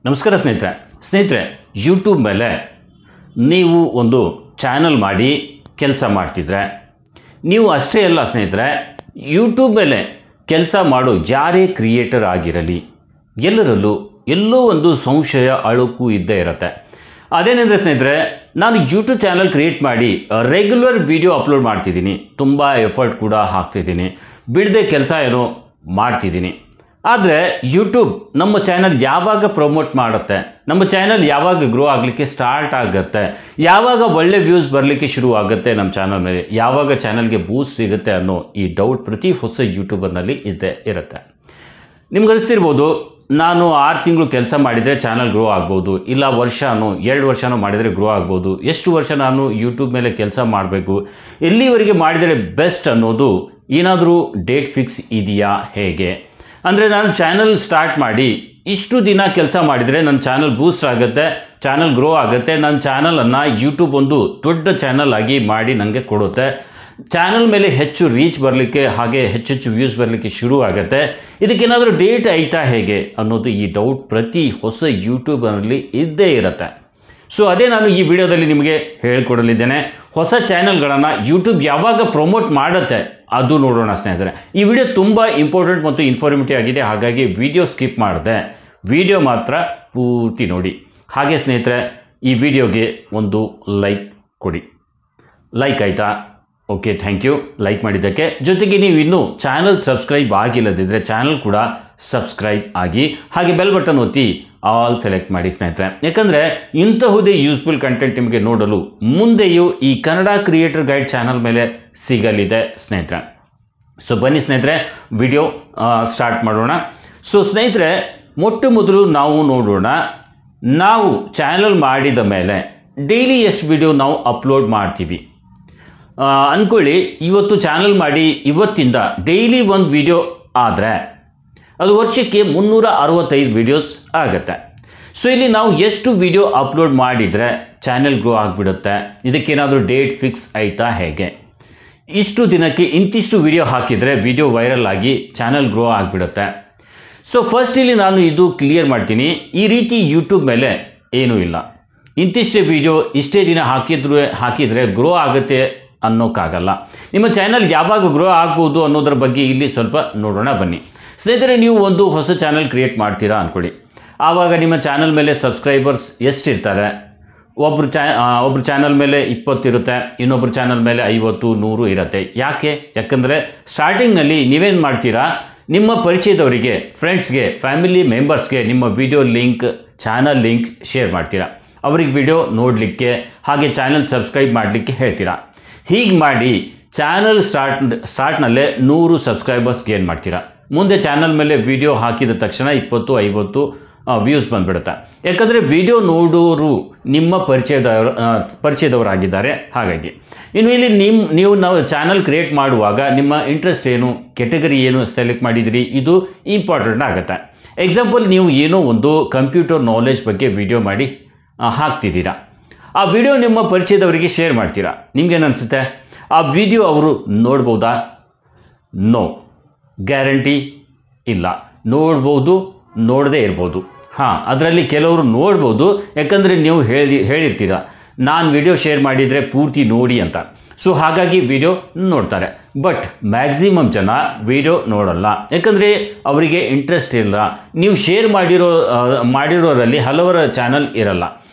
ನಮಸ್ಕಾರ ಸ್ನೇಹಿತರೆ ಯೂಟ್ಯೂಬ್ ಮೇಲೆ ನೀವು ಒಂದು ಚಾನಲ್ ಮಾಡಿ ಕೆಲಸ ಮಾಡ್ತಿದ್ರೆ ನೀವು ಅಷ್ಟೇ ಅಲ್ಲ ಸ್ನೇಹಿತರೆ, ಯೂಟ್ಯೂಬ್ ಮೇಲೆ ಕೆಲಸ ಮಾಡೋ ಯಾರೇ ಕ್ರಿಯೇಟರ್ ಆಗಿರಲಿ ಎಲ್ಲರಲ್ಲೂ ಎಲ್ಲೋ ಒಂದು ಸಂಶಯ ಅಳುಕು ಇದ್ದೇ ಇರುತ್ತೆ. ಅದೇನೆಂದರೆ ಸ್ನೇಹಿತರೆ, ನಾನು ಯೂಟ್ಯೂಬ್ ಚಾನಲ್ ಕ್ರಿಯೇಟ್ ಮಾಡಿ ರೆಗ್ಯುಲರ್ ವಿಡಿಯೋ ಅಪ್ಲೋಡ್ ಮಾಡ್ತಿದ್ದೀನಿ, ತುಂಬ ಎಫರ್ಟ್ ಕೂಡ ಹಾಕ್ತಿದ್ದೀನಿ, ಬಿಡದೆ ಕೆಲಸ ಏನೋ ಮಾಡ್ತಿದ್ದೀನಿ. ಆದರೆ ಯೂಟ್ಯೂಬ್ ನಮ್ಮ ಚಾನಲ್ ಯಾವಾಗ ಪ್ರಮೋಟ್ ಮಾಡುತ್ತೆ, ನಮ್ಮ ಚಾನಲ್ ಯಾವಾಗ ಗ್ರೋ ಆಗಲಿಕ್ಕೆ ಸ್ಟಾರ್ಟ್ ಆಗುತ್ತೆ, ಯಾವಾಗ ಒಳ್ಳೆ ವ್ಯೂಸ್ ಬರಲಿಕ್ಕೆ ಶುರು ಆಗುತ್ತೆ ನಮ್ಮ ಚಾನಲ್ ಮೇಲೆ, ಯಾವಾಗ ಚಾನಲ್ಗೆ ಬೂಸ್ಟ್ ಸಿಗುತ್ತೆ ಅನ್ನೋ ಈ ಡೌಟ್ ಪ್ರತಿ ಹೊಸ ಯೂಟ್ಯೂಬರ್ನಲ್ಲಿ ಇದ್ದೇ ಇರುತ್ತೆ. ನಿಮ್ಗೆ ಅನಿಸ್ತಿರ್ಬೋದು, ನಾನು 6 ತಿಂಗಳು ಕೆಲಸ ಮಾಡಿದರೆ ಚಾನಲ್ ಗ್ರೋ ಆಗ್ಬೋದು, ಇಲ್ಲ ವರ್ಷನೋ 2 ವರ್ಷನೋ ಮಾಡಿದರೆ ಗ್ರೋ ಆಗ್ಬೋದು, ಎಷ್ಟು ವರ್ಷ ನಾನು ಯೂಟ್ಯೂಬ್ ಮೇಲೆ ಕೆಲಸ ಮಾಡಬೇಕು, ಎಲ್ಲಿವರೆಗೆ ಮಾಡಿದರೆ ಬೆಸ್ಟ್ ಅನ್ನೋದು ಏನಾದರೂ ಡೇಟ್ ಫಿಕ್ಸ್ ಇದೆಯಾ ಹೇಗೆ? ಅಂದರೆ ನಾನು ಚಾನಲ್ ಸ್ಟಾರ್ಟ್ ಮಾಡಿ ಇಷ್ಟು ದಿನ ಕೆಲಸ ಮಾಡಿದರೆ ನನ್ನ ಚಾನಲ್ ಬೂಸ್ಟ್ ಆಗುತ್ತೆ, ಚಾನಲ್ ಗ್ರೋ ಆಗುತ್ತೆ, ನನ್ನ ಚಾನಲನ್ನು ಯೂಟ್ಯೂಬ್ ಒಂದು ದೊಡ್ಡ ಚಾನಲ್ ಆಗಿ ಮಾಡಿ ನನಗೆ ಕೊಡುತ್ತೆ, ಚಾನಲ್ ಮೇಲೆ ಹೆಚ್ಚು ರೀಚ್ ಬರಲಿಕ್ಕೆ ಹಾಗೆ ಹೆಚ್ಚೆಚ್ಚು ವ್ಯೂಸ್ ಬರಲಿಕ್ಕೆ ಶುರು ಆಗುತ್ತೆ. ಇದಕ್ಕೇನಾದರೂ ಡೇಟ್ ಐತಾ ಹೇಗೆ ಅನ್ನೋದು ಈ ಡೌಟ್ ಪ್ರತಿ ಹೊಸ ಯೂಟ್ಯೂಬರ್ನಲ್ಲಿ ಇದ್ದೇ ಇರುತ್ತೆ. ಸೊ ಅದೇ ನಾನು ಈ ವಿಡಿಯೋದಲ್ಲಿ ನಿಮಗೆ ಹೇಳಿಕೊಡಲಿದ್ದೇನೆ. ಹೊಸ ಚಾನಲ್ಗಳನ್ನು ಯೂಟ್ಯೂಬ್ ಯಾವಾಗ ಪ್ರಮೋಟ್ ಮಾಡುತ್ತೆ ಅದು ನೋಡೋಣ ಸ್ನೇಹಿತರೆ. ಈ ವಿಡಿಯೋ ತುಂಬ ಇಂಪಾರ್ಟೆಂಟ್ ಮತ್ತು ಇನ್ಫಾರ್ಮೇಟಿವ್ ಆಗಿದೆ, ಹಾಗಾಗಿ ವಿಡಿಯೋ ಸ್ಕಿಪ್ ಮಾಡಿದೆ, ವಿಡಿಯೋ ಮಾತ್ರ ಪೂರ್ತಿ ನೋಡಿ. ಹಾಗೆ ಸ್ನೇಹಿತರೆ, ಈ ವಿಡಿಯೋಗೆ ಒಂದು ಲೈಕ್ ಕೊಡಿ. ಲೈಕ್ ಆಯಿತಾ? ಓಕೆ, ಥ್ಯಾಂಕ್ ಯು ಲೈಕ್ ಮಾಡಿದ್ದಕ್ಕೆ. ಜೊತೆಗೆ ನೀವು ಇನ್ನೂ ಚಾನಲ್ ಸಬ್ಸ್ಕ್ರೈಬ್ ಆಗಿಲ್ಲದಿದ್ದರೆ ಚಾನಲ್ ಕೂಡ ಸಬ್ಸ್ಕ್ರೈಬ್ ಆಗಿ, ಹಾಗೆ ಬೆಲ್ ಬಟನ್ ಒತ್ತಿ ಆಲ್ ಸೆಲೆಕ್ಟ್ ಮಾಡಿ ಸ್ನೇಹಿತರೆ. ಯಾಕಂದರೆ ಇಂತಹುದೇ ಯೂಸ್ಫುಲ್ ಕಂಟೆಂಟ್ ನಿಮಗೆ ನೋಡಲು ಮುಂದೆಯೂ ಈ ಕನ್ನಡ ಕ್ರಿಯೇಟರ್ ಗೈಡ್ ಚಾನಲ್ ಮೇಲೆ ಸಿಗಲಿದೆ ಸ್ನೇಹಿತರೆ. ಸೊ ಬನ್ನಿ ಸ್ನೇಹಿತರೆ, ವಿಡಿಯೋ ಸ್ಟಾರ್ಟ್ ಮಾಡೋಣ. ಸೊ ಸ್ನೇಹಿತರೆ, ಮೊಟ್ಟ ಮೊದಲು ನಾವು ನೋಡೋಣ, ನಾವು ಚಾನಲ್ ಮಾಡಿದ ಮೇಲೆ ಡೈಲಿ ಎಷ್ಟು ವಿಡಿಯೋ ನಾವು ಅಪ್ಲೋಡ್ ಮಾಡ್ತೀವಿ ಅಂದ್ಕೊಳ್ಳಿ. ಇವತ್ತು ಚಾನಲ್ ಮಾಡಿ ಇವತ್ತಿಂದ ಡೈಲಿ ಒಂದು ವಿಡಿಯೋ ಆದರೆ ಅದು ವರ್ಷಕ್ಕೆ 365 ವಿಡಿಯೋಸ್ ಆಗುತ್ತೆ. ಸೊ ಇಲ್ಲಿ ನಾವು ಎಷ್ಟು ವಿಡಿಯೋ ಅಪ್ಲೋಡ್ ಮಾಡಿದರೆ ಚಾನೆಲ್ ಗ್ರೋ ಆಗಿಬಿಡುತ್ತೆ, ಇದಕ್ಕೇನಾದರೂ ಡೇಟ್ ಫಿಕ್ಸ್ ಆಯಿತಾ ಹೇಗೆ? ಇಷ್ಟು ದಿನಕ್ಕೆ ಇಂತಿಷ್ಟು ವಿಡಿಯೋ ಹಾಕಿದರೆ ವಿಡಿಯೋ ವೈರಲ್ ಆಗಿ ಚಾನಲ್ ಗ್ರೋ ಆಗಿಬಿಡುತ್ತೆ. ಸೊ ಫಸ್ಟ್ ಇಲ್ಲಿ ನಾನು ಇದು ಕ್ಲಿಯರ್ ಮಾಡ್ತೀನಿ, ಈ ರೀತಿ ಯೂಟ್ಯೂಬ್ ಮೇಲೆ ಏನೂ ಇಲ್ಲ. ಇಂತಿಷ್ಟೇ ವಿಡಿಯೋ ಇಷ್ಟೇ ದಿನ ಹಾಕಿದರೆ ಗ್ರೋ ಆಗುತ್ತೆ ಅನ್ನೋಕ್ಕಾಗಲ್ಲ. ನಿಮ್ಮ ಚಾನಲ್ ಯಾವಾಗ ಗ್ರೋ ಆಗ್ಬೋದು ಅನ್ನೋದ್ರ ಬಗ್ಗೆ ಇಲ್ಲಿ ಸ್ವಲ್ಪ ನೋಡೋಣ ಬನ್ನಿ ಸ್ನೇಹಿತರೆ. ನೀವು ಒಂದು ಹೊಸ ಚಾನಲ್ ಕ್ರಿಯೇಟ್ ಮಾಡ್ತೀರಾ ಅಂದ್ಕೊಳ್ಳಿ, ಆವಾಗ ನಿಮ್ಮ ಚಾನಲ್ ಮೇಲೆ ಸಬ್ಸ್ಕ್ರೈಬರ್ಸ್ ಎಷ್ಟಿರ್ತಾರೆ? ಒಬ್ಬರು ಚಾನಲ್ ಮೇಲೆ 20 ಇರುತ್ತೆ, ಇನ್ನೊಬ್ಬರು ಚಾನಲ್ ಮೇಲೆ 50, 100 ಇರುತ್ತೆ. ಯಾಕಂದರೆ ಸ್ಟಾರ್ಟಿಂಗ್ನಲ್ಲಿ ನೀವೇನು ಮಾಡ್ತೀರಾ, ನಿಮ್ಮ ಪರಿಚಯದವರಿಗೆ, ಫ್ರೆಂಡ್ಸ್ಗೆ, ಫ್ಯಾಮಿಲಿ ಮೆಂಬರ್ಸ್ಗೆ ನಿಮ್ಮ video link, channel link share ಮಾಡ್ತೀರಾ, ಅವ್ರಿಗೆ ವಿಡಿಯೋ ನೋಡಲಿಕ್ಕೆ ಹಾಗೆ ಚಾನಲ್ ಸಬ್ಸ್ಕ್ರೈಬ್ ಮಾಡಲಿಕ್ಕೆ ಹೇಳ್ತೀರಾ. ಹೀಗೆ ಮಾಡಿ ಚಾನಲ್ ಸ್ಟಾರ್ಟ್ನಲ್ಲೇ 100 ಸಬ್ಸ್ಕ್ರೈಬರ್ಸ್ ಗೇನ್ ಮಾಡ್ತೀರಾ. ಮುಂದೆ ಚಾನಲ್ ಮೇಲೆ ವಿಡಿಯೋ ಹಾಕಿದ ತಕ್ಷಣ 20-50 ವ್ಯೂಸ್ ಬಂದುಬಿಡುತ್ತೆ. ಯಾಕಂದರೆ ವಿಡಿಯೋ ನೋಡೋರು ನಿಮ್ಮ ಪರಿಚಯದವರಾಗಿದ್ದಾರೆ. ಹಾಗಾಗಿ ಇನ್ನು ಇಲ್ಲಿ ನೀವು ಚಾನಲ್ ಕ್ರಿಯೇಟ್ ಮಾಡುವಾಗ ನಿಮ್ಮ ಇಂಟ್ರೆಸ್ಟ್ ಏನು, ಕೆಟಗರಿ ಏನು ಸೆಲೆಕ್ಟ್ ಮಾಡಿದಿರಿ, ಇದು ಇಂಪಾರ್ಟೆಂಟ್ ಆಗುತ್ತೆ. ಎಕ್ಸಾಂಪಲ್, ನೀವು ಏನೋ ಒಂದು ಕಂಪ್ಯೂಟರ್ ನಾಲೆಜ್ ಬಗ್ಗೆ ವಿಡಿಯೋ ಮಾಡಿ ಹಾಕ್ತಿದ್ದೀರಾ, ಆ ವಿಡಿಯೋ ನಿಮ್ಮ ಪರಿಚಯದವರಿಗೆ ಶೇರ್ ಮಾಡ್ತೀರಾ. ನಿಮ್ಗೇನು ಅನಿಸುತ್ತೆ, ಆ ವಿಡಿಯೋ ಅವರು ನೋಡ್ಬೋದಾ? ನೋ, ಗ್ಯಾರಂಟಿ ಇಲ್ಲ. ನೋಡ್ಬೋದು, ನೋಡದೇ ಇರ್ಬೋದು. ಅದರಲ್ಲಿ ಕೆಲವರು ನೋಡ್ಬೋದು, ಯಾಕಂದರೆ ನೀವು ಹೇಳಿರ್ತೀರ ನಾನು ವಿಡಿಯೋ ಶೇರ್ ಮಾಡಿದರೆ ಪೂರ್ತಿ ನೋಡಿ ಅಂತ. ಸೊ ಹಾಗಾಗಿ ವಿಡಿಯೋ ನೋಡ್ತಾರೆ. ಬಟ್ ಮ್ಯಾಕ್ಸಿಮಮ್ ಜನ ವಿಡಿಯೋ ನೋಡಲ್ಲ, ಯಾಕಂದರೆ ಅವರಿಗೆ ಇಂಟ್ರೆಸ್ಟ್ ಇಲ್ಲ. ನೀವು ಶೇರ್ ಮಾಡಿರೋರಲ್ಲಿ ಹಲವರ ಚಾನಲ್ ಇರಲ್ಲ.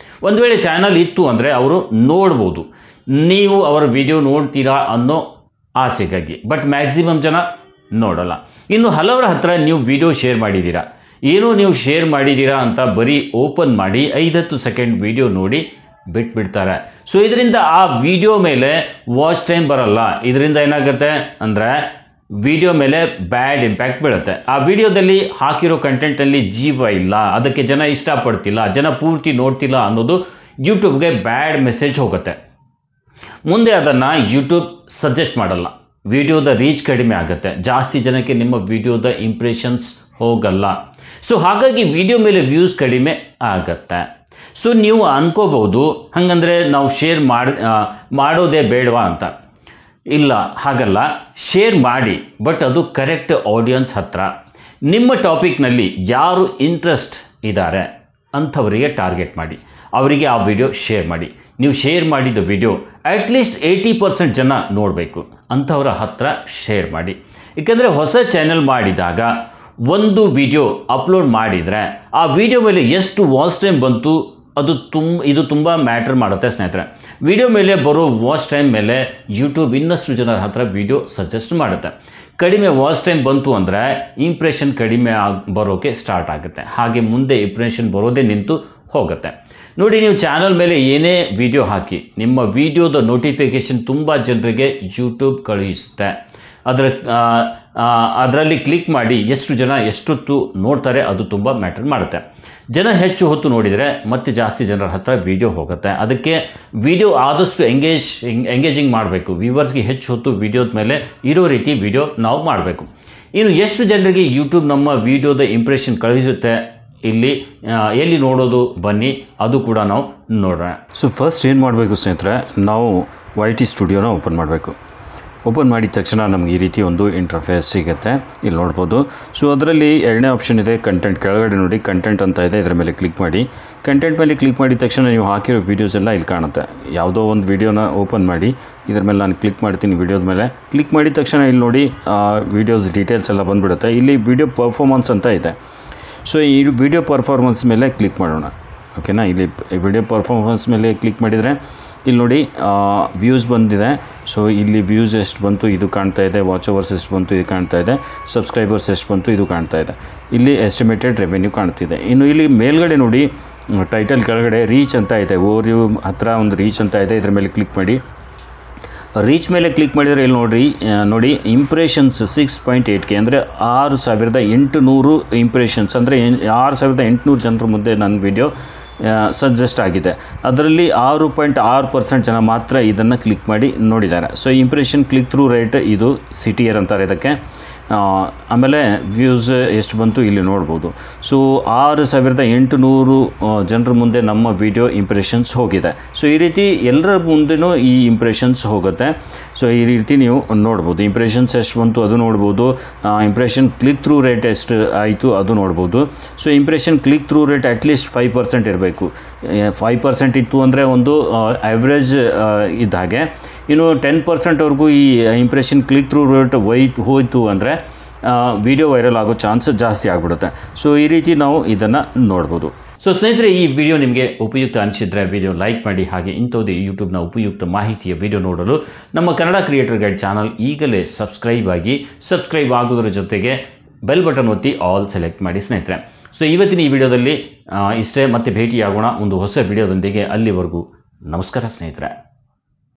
ಒಂದು ವೇಳೆ ಚಾನಲ್ ಇತ್ತು ಅಂದರೆ ಅವರು ನೋಡ್ಬೋದು, ನೀವು ಅವರ ವಿಡಿಯೋ ನೋಡ್ತೀರಾ ಅನ್ನೋ ಆಸೆಗಾಗಿ. ಬಟ್ ಮ್ಯಾಕ್ಸಿಮಮ್ ಜನ ನೋಡಲ್ಲ. ಇನ್ನು ಹಲವರ ಹತ್ರ ನೀವು ವಿಡಿಯೋ ಶೇರ್ ಮಾಡಿದ್ದೀರಾ, ಏನೋ ನೀವು ಶೇರ್ ಮಾಡಿದ್ದೀರಾ ಅಂತ ಬರೀ ಓಪನ್ ಮಾಡಿ 5-10 ಸೆಕೆಂಡ್ ವಿಡಿಯೋ ನೋಡಿ ಬಿಟ್ಬಿಡ್ತಾರೆ. ಸೊ ಇದರಿಂದ ಆ ವಿಡಿಯೋ ಮೇಲೆ ವಾಚ್ ಟೈಮ್ ಬರಲ್ಲ. ಇದರಿಂದ ಏನಾಗುತ್ತೆ ಅಂದರೆ ವಿಡಿಯೋ ಮೇಲೆ ಬ್ಯಾಡ್ ಇಂಪ್ಯಾಕ್ಟ್ ಬೀಳುತ್ತೆ. ಆ ವಿಡಿಯೋದಲ್ಲಿ ಹಾಕಿರೋ ಕಂಟೆಂಟಲ್ಲಿ ಜೀವ ಇಲ್ಲ, ಅದಕ್ಕೆ ಜನ ಇಷ್ಟಪಡ್ತಿಲ್ಲ, ಜನ ಪೂರ್ತಿ ನೋಡ್ತಿಲ್ಲ ಅನ್ನೋದು ಯೂಟ್ಯೂಬ್ಗೆ ಬ್ಯಾಡ್ ಮೆಸೇಜ್ ಹೋಗುತ್ತೆ. ಮುಂದೆ ಅದನ್ನು ಯೂಟ್ಯೂಬ್ ಸಜೆಸ್ಟ್ ಮಾಡಲ್ಲ, ವಿಡಿಯೋದ ರೀಚ್ ಕಡಿಮೆ ಆಗುತ್ತೆ, ಜಾಸ್ತಿ ಜನಕ್ಕೆ ನಿಮ್ಮ ವಿಡಿಯೋದ ಇಂಪ್ರೆಷನ್ಸ್ ಹೋಗಲ್ಲ. ಸೊ ಹಾಗಾಗಿ ವಿಡಿಯೋ ಮೇಲೆ ವ್ಯೂಸ್ ಕಡಿಮೆ ಆಗುತ್ತೆ. ಸೊ ನೀವು ಅನ್ಕೋಬಹುದು, ಹಾಗಂದರೆ ನಾವು ಶೇರ್ ಮಾಡೋದೇ ಬೇಡವಾ ಅಂತ. ಇಲ್ಲ, ಹಾಗಲ್ಲ, ಶೇರ್ ಮಾಡಿ, ಬಟ್ ಅದು ಕರೆಕ್ಟ್ ಆಡಿಯನ್ಸ್ ಹತ್ರ. ನಿಮ್ಮ ಟಾಪಿಕ್ನಲ್ಲಿ ಯಾರು ಇಂಟ್ರೆಸ್ಟ್ ಇದ್ದಾರೆ ಅಂಥವರಿಗೆ ಟಾರ್ಗೆಟ್ ಮಾಡಿ, ಅವರಿಗೆ ಆ ವಿಡಿಯೋ ಶೇರ್ ಮಾಡಿ. ನೀವು ಶೇರ್ ಮಾಡಿದ ವಿಡಿಯೋ ಅಟ್ಲೀಸ್ಟ್ 80% ಜನ ನೋಡಬೇಕು, ಅಂಥವರ ಹತ್ರ ಶೇರ್ ಮಾಡಿ. ಏಕೆಂದರೆ ಹೊಸ ಚಾನೆಲ್ ಮಾಡಿದಾಗ ಒಂದು ವಿಡಿಯೋ ಅಪ್ಲೋಡ್ ಮಾಡಿದರೆ ಆ ವಿಡಿಯೋ ಮೇಲೆ ಎಷ್ಟು ವಾಚ್ ಟೈಮ್ ಬಂತು ಇದು ತುಂಬ ಮ್ಯಾಟರ್ ಮಾಡುತ್ತೆ ಸ್ನೇಹಿತರೆ. ವಿಡಿಯೋ ಮೇಲೆ ಬರೋ ವಾಚ್ ಟೈಮ್ ಮೇಲೆ ಯೂಟ್ಯೂಬ್ ಇನ್ನಷ್ಟು ಜನರ ಹತ್ರ ವಿಡಿಯೋ ಸಜೆಸ್ಟ್ ಮಾಡುತ್ತೆ. ಕಡಿಮೆ ವಾಚ್ ಟೈಮ್ ಬಂತು ಅಂದರೆ ಇಂಪ್ರೆಷನ್ ಕಡಿಮೆ ಬರೋಕ್ಕೆ ಸ್ಟಾರ್ಟ್ ಆಗುತ್ತೆ, ಹಾಗೆ ಮುಂದೆ ಇಂಪ್ರೆಷನ್ ಬರೋದೇ ನಿಂತು ಹೋಗುತ್ತೆ. ನೋಡಿ, ನೀವು ಚಾನಲ್ ಮೇಲೆ ಏನೇ ವಿಡಿಯೋ ಹಾಕಿ ನಿಮ್ಮ ವಿಡಿಯೋದ ನೋಟಿಫಿಕೇಷನ್ ತುಂಬ ಜನರಿಗೆ ಯೂಟ್ಯೂಬ್ ಕಳುಹಿಸುತ್ತೆ. ಅದರಲ್ಲಿ ಕ್ಲಿಕ್ ಮಾಡಿ ಎಷ್ಟು ಜನ ಎಷ್ಟೊತ್ತು ನೋಡ್ತಾರೆ ಅದು ತುಂಬ ಮ್ಯಾಟರ್ ಮಾಡುತ್ತೆ. ಜನ ಹೆಚ್ಚು ಹೊತ್ತು ನೋಡಿದರೆ ಮತ್ತೆ ಜಾಸ್ತಿ ಜನರ ಹತ್ರ ವಿಡಿಯೋ ಹೋಗುತ್ತೆ. ಅದಕ್ಕೆ ವಿಡಿಯೋ ಆದಷ್ಟು ಎಂಗೇಜಿಂಗ್ ಮಾಡಬೇಕು. ವ್ಯೂವರ್ಸ್ಗೆ ಹೆಚ್ಚು ಹೊತ್ತು ವಿಡಿಯೋದ ಮೇಲೆ ಇರೋ ರೀತಿ ವಿಡಿಯೋ ನಾವು ಮಾಡಬೇಕು. ಇನ್ನು ಎಷ್ಟು ಜನರಿಗೆ ಯೂಟ್ಯೂಬ್ ನಮ್ಮ ವಿಡಿಯೋದ ಇಂಪ್ರೆಷನ್ ಕಳುಹಿಸುತ್ತೆ, ಎಲ್ಲಿ ನೋಡೋದು ಬನ್ನಿ, ಅದು ಕೂಡ ನಾವು ನೋಡೋಣ. ಸೊ ಫಸ್ಟ್ ಏನು ಮಾಡಬೇಕು ಸ್ನೇಹಿತರೆ, ನಾವು YT ಸ್ಟುಡಿಯೋನ ಓಪನ್ ಮಾಡಬೇಕು. ಓಪನ್ ಮಾಡಿದ ತಕ್ಷಣ ನಮಗೆ ಈ ರೀತಿ ಒಂದು ಇಂಟರ್ಫೇಸ್ ಸಿಗುತ್ತೆ, ಇಲ್ಲಿ ನೋಡ್ಬೋದು. ಸೊ ಅದರಲ್ಲಿ ಎರಡನೇ ಆಪ್ಷನ್ ಇದೆ ಕಂಟೆಂಟ್, ಕೆಳಗಡೆ ನೋಡಿ ಕಂಟೆಂಟ್ ಅಂತ ಇದೆ, ಇದರ ಮೇಲೆ ಕ್ಲಿಕ್ ಮಾಡಿ. ಕಂಟೆಂಟ್ ಮೇಲೆ ಕ್ಲಿಕ್ ಮಾಡಿದ ತಕ್ಷಣ ನೀವು ಹಾಕಿರೋ ವೀಡಿಯೋಸ್ ಎಲ್ಲ ಇಲ್ಲಿ ಕಾಣುತ್ತೆ. ಯಾವುದೋ ಒಂದು ವೀಡಿಯೋನ ಓಪನ್ ಮಾಡಿ, ಇದರ ಮೇಲೆ ನಾನು ಕ್ಲಿಕ್ ಮಾಡ್ತೀನಿ. ವೀಡಿಯೋದ ಮೇಲೆ ಕ್ಲಿಕ್ ಮಾಡಿದ ತಕ್ಷಣ ಇಲ್ಲಿ ನೋಡಿ ವೀಡಿಯೋಸ್ ಡೀಟೇಲ್ಸ್ ಎಲ್ಲ ಬಂದುಬಿಡುತ್ತೆ. ಇಲ್ಲಿ ವೀಡಿಯೋ ಪರ್ಫಾರ್ಮೆನ್ಸ್ ಅಂತ ಇದೆ. ಸೊ ಈ ವಿಡಿಯೋ ಪರ್ಫಾರ್ಮೆನ್ಸ್ ಮೇಲೆ ಕ್ಲಿಕ್ ಮಾಡೋಣ. ಓಕೆನಾ, ಇಲ್ಲಿ ವಿಡಿಯೋ ಪರ್ಫಾರ್ಮೆನ್ಸ್ ಮೇಲೆ ಕ್ಲಿಕ್ ಮಾಡಿದರೆ ಇಲ್ಲಿ ನೋಡಿ ವ್ಯೂಸ್ ಬಂದಿದೆ. ಸೊ ಇಲ್ಲಿ ವ್ಯೂಸ್ ಎಷ್ಟು ಬಂತು ಇದು ಕಾಣ್ತಾ ಇದೆ, ವಾಚ್ ಅವರ್ಸ್ ಎಷ್ಟು ಬಂತು ಇದು ಕಾಣ್ತಾ ಇದೆ, ಸಬ್ಸ್ಕ್ರೈಬರ್ಸ್ ಎಷ್ಟು ಬಂತು ಇದು ಕಾಣ್ತಾ ಇದೆ, ಇಲ್ಲಿ ಎಸ್ಟಿಮೇಟೆಡ್ ರೆವೆನ್ಯೂ ಕಾಣ್ತಿದೆ. ಇನ್ನು ಇಲ್ಲಿ ಮೇಲ್ಗಡೆ ನೋಡಿ ಟೈಟಲ್ ಕೆಳಗಡೆ ರೀಚ್ ಅಂತ ಇದೆ, ಓವರ್ವ್ಯೂ ಹತ್ರ ಒಂದು ರೀಚ್ ಅಂತ ಇದೆ, ಇದರ ಮೇಲೆ ಕ್ಲಿಕ್ ಮಾಡಿ. ರೀಚ್ ಮೇಲೆ ಕ್ಲಿಕ್ ಮಾಡಿದರೆ ಇಲ್ಲಿ ನೋಡಿ ಇಂಪ್ರೆಷನ್ಸ್ 6.8K ಅಂದರೆ 6800 ಇಂಪ್ರೆಷನ್ಸ್, ಅಂದರೆ 6800 ಜನರ ಮುಂದೆ ನನ್ನ ವಿಡಿಯೋ ಸಜೆಸ್ಟ್ ಆಗಿದೆ. ಅದರಲ್ಲಿ 6.6% ಜನ ಮಾತ್ರ ಇದನ್ನು ಕ್ಲಿಕ್ ಮಾಡಿ ನೋಡಿದ್ದಾರೆ. So impression click through rate ಇದು CTR ಅಂತಾರೆ ಇದಕ್ಕೆ. ಆಮೇಲೆ ವ್ಯೂಸ್ ಎಷ್ಟು ಬಂತು ಇಲ್ಲಿ ನೋಡ್ಬೋದು. ಸೊ 6800 ಜನರ ಮುಂದೆ ನಮ್ಮ ವಿಡಿಯೋ ಇಂಪ್ರೆಷನ್ಸ್ ಹೋಗಿದೆ. ಸೊ ಈ ರೀತಿ ಎಲ್ಲರ ಮುಂದೆನೂ ಈ ಇಂಪ್ರೆಷನ್ಸ್ ಹೋಗುತ್ತೆ. ಸೊ ಈ ರೀತಿ ನೀವು ನೋಡ್ಬೋದು, ಇಂಪ್ರೆಷನ್ಸ್ ಎಷ್ಟು ಬಂತು ಅದು ನೋಡ್ಬೋದು, ಇಂಪ್ರೆಷನ್ ಕ್ಲಿಕ್ ಥ್ರೂ ರೇಟ್ ಎಷ್ಟು ಆಯಿತು ಅದು ನೋಡ್ಬೋದು. So impression click through rate at least 5% ಇರಬೇಕು. 5% ಇತ್ತು ಅಂದರೆ ಒಂದು ಆ್ಯಾವ್ರೇಜ್ ಇದ್ದ ಹಾಗೆ. ಇನ್ನು 10%ವರೆಗೂ ಈ ಇಂಪ್ರೆಷನ್ ಕ್ಲಿಕ್ ಥ್ರೂ ರೇಟ್ ಹೋಯಿತು ಅಂದರೆ ವಿಡಿಯೋ ವೈರಲ್ ಆಗೋ ಚಾನ್ಸ್ ಜಾಸ್ತಿ ಆಗಿಬಿಡುತ್ತೆ. ಸೊ ಈ ರೀತಿ ನಾವು ಇದನ್ನು ನೋಡ್ಬೋದು. ಸೊ ಸ್ನೇಹಿತರೆ, ಈ ವಿಡಿಯೋ ನಿಮಗೆ ಉಪಯುಕ್ತ ಅನಿಸಿದರೆ ವಿಡಿಯೋ ಲೈಕ್ ಮಾಡಿ. ಹಾಗೆ ಇಂಥದ್ದು ಯೂಟ್ಯೂಬ್ನ ಉಪಯುಕ್ತ ಮಾಹಿತಿಯ ವಿಡಿಯೋ ನೋಡಲು ನಮ್ಮ ಕನ್ನಡ ಕ್ರಿಯೇಟರ್ ಗೈಡ್ ಚಾನಲ್ ಈಗಲೇ ಸಬ್ಸ್ಕ್ರೈಬ್ ಆಗೋದ್ರ ಜೊತೆಗೆ ಬೆಲ್ ಬಟನ್ ಒತ್ತಿ ಆಲ್ ಸೆಲೆಕ್ಟ್ ಮಾಡಿ ಸ್ನೇಹಿತರೆ. ಸೊ ಇವತ್ತಿನ ಈ ವಿಡಿಯೋದಲ್ಲಿ ಇಷ್ಟೇ, ಮತ್ತೆ ಭೇಟಿಯಾಗೋಣ ಒಂದು ಹೊಸ ವಿಡಿಯೋದೊಂದಿಗೆ. ಅಲ್ಲಿವರೆಗೂ ನಮಸ್ಕಾರ ಸ್ನೇಹಿತರೆ.